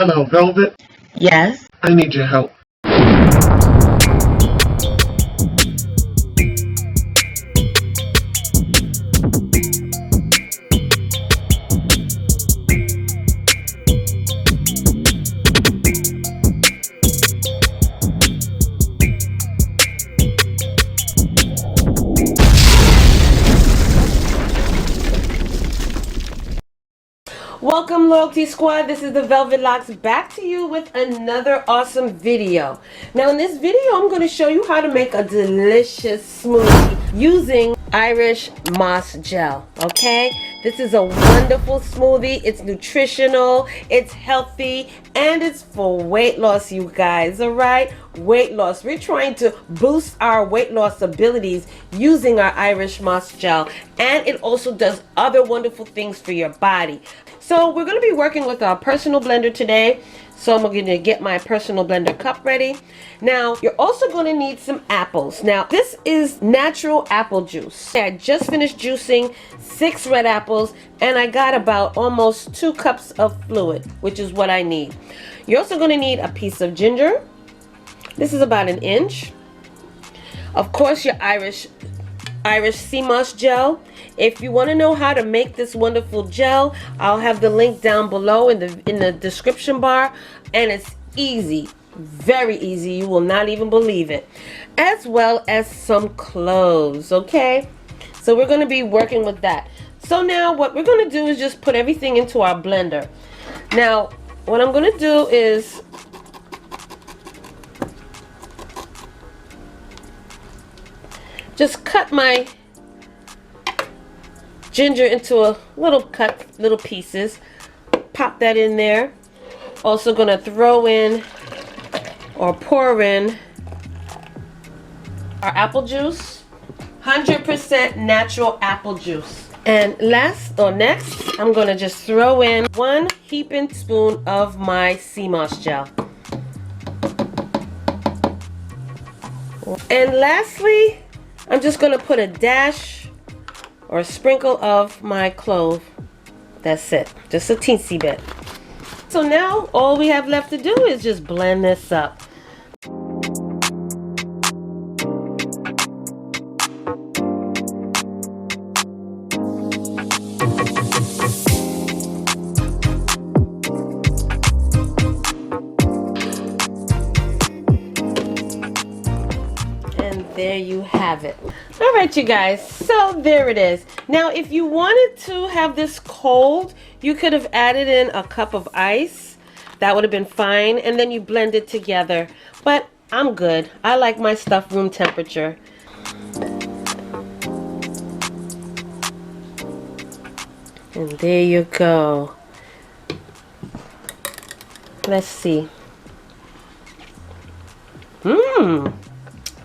Hello, Velvet. Yes. I need your help. Welcome, Loyalty Squad. This is the Velvet Locks back to you with another awesome video. Now in this video I'm going to show you how to make a delicious smoothie using Irish moss gel. Okay, this is a wonderful smoothie. It's nutritional, it's healthy, and it's for weight loss, you guys. All right, weight loss. We're trying to boost our weight loss abilities using our Irish moss gel, and it also does other wonderful things for your body. So we're going to be working with our personal blender today. So I'm going to get my personal blender cup ready. Now you're also going to need some apples. Now this is natural apple juice. I just finished juicing 6 red apples and I got about almost 2 cups of fluid, which is what I need. You're also going to need a piece of ginger. This is about 1 inch. Of course, your Irish sea moss gel. If you want to know how to make this wonderful gel, I'll have the link down below in the description bar, and it's easy, very easy. You will not even believe it. As well as some cloves. Okay, so we're going to be working with that. So now what we're going to do is just put everything into our blender. Now what I'm going to do is just cut my ginger into a little pieces. Pop that in there. Also gonna throw in or pour in our apple juice, 100% natural apple juice. And next, I'm gonna just throw in 1 heaping spoon of my sea moss gel. And lastly, I'm just going to put a dash or a sprinkle of my clove. That's it. Just a teensy bit. So now all we have left to do is just blend this up. There you have it. All right, you guys, so there it is. Now if you wanted to have this cold, you could have added in a cup of ice. That would have been fine, and then you blend it together, but I'm good. I like my stuff room temperature. And there you go. Let's see.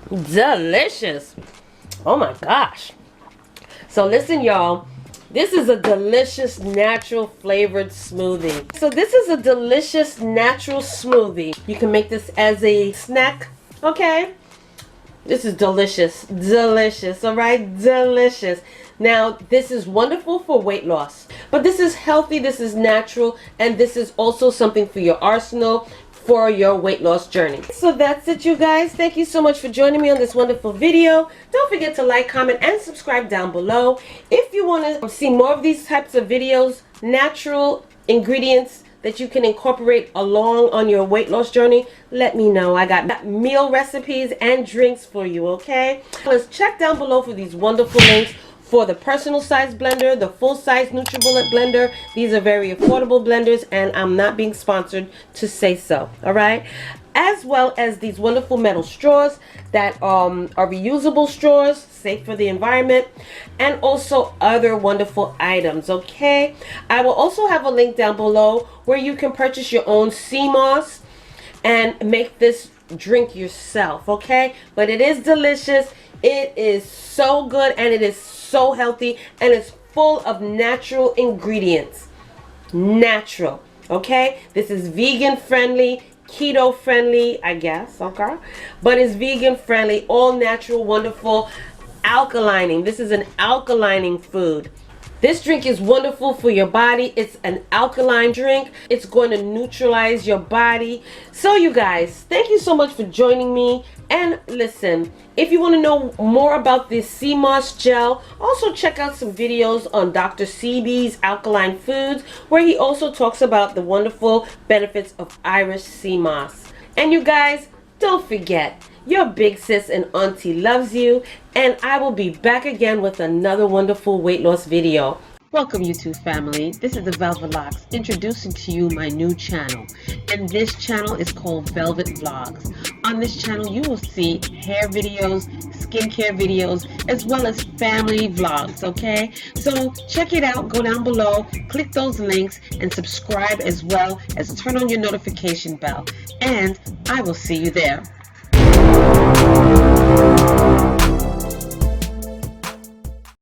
Delicious. Oh my gosh. So listen, y'all, this is a delicious natural flavored smoothie. So this is a delicious natural smoothie. You can make this as a snack. Okay, this is delicious. All right, delicious. Now this is wonderful for weight loss, but this is healthy, this is natural, and this is also something for your arsenal for your weight loss journey. So that's it, you guys. Thank you so much for joining me on this wonderful video. Don't forget to like, comment, and subscribe down below. If you want to see more of these types of videos, natural ingredients that you can incorporate along on your weight loss journey, let me know. I got meal recipes and drinks for you, okay? Let's check down below for these wonderful links for the personal size blender, the full size NutriBullet blender. These are very affordable blenders, and I'm not being sponsored to say so. All right, as well as these wonderful metal straws that are reusable straws, safe for the environment, and also other wonderful items. Okay, I will also have a link down below where you can purchase your own sea moss and make this drink yourself. Okay, but it is delicious. It is so good, and it is so healthy, and it's full of natural ingredients. Natural. Okay, this is vegan friendly, keto friendly, I guess. Okay, but it's vegan friendly, all natural, wonderful alkalining. This is an alkalining food. This drink is wonderful for your body. It's an alkaline drink. It's going to neutralize your body. So you guys, thank you so much for joining me. And listen, if you want to know more about this sea moss gel, also check out some videos on Dr. Sebi's Alkaline Foods, where he also talks about the wonderful benefits of Irish sea moss. And you guys, don't forget, your big sis and auntie loves you, and I will be back again with another wonderful weight loss video. Welcome YouTube family, this is the Velvet Locks introducing to you my new channel, and this channel is called Velvet Vlogs. On this channel you will see hair videos, skincare videos, as well as family vlogs, okay? So check it out, go down below, click those links, and subscribe as well as turn on your notification bell, and I will see you there.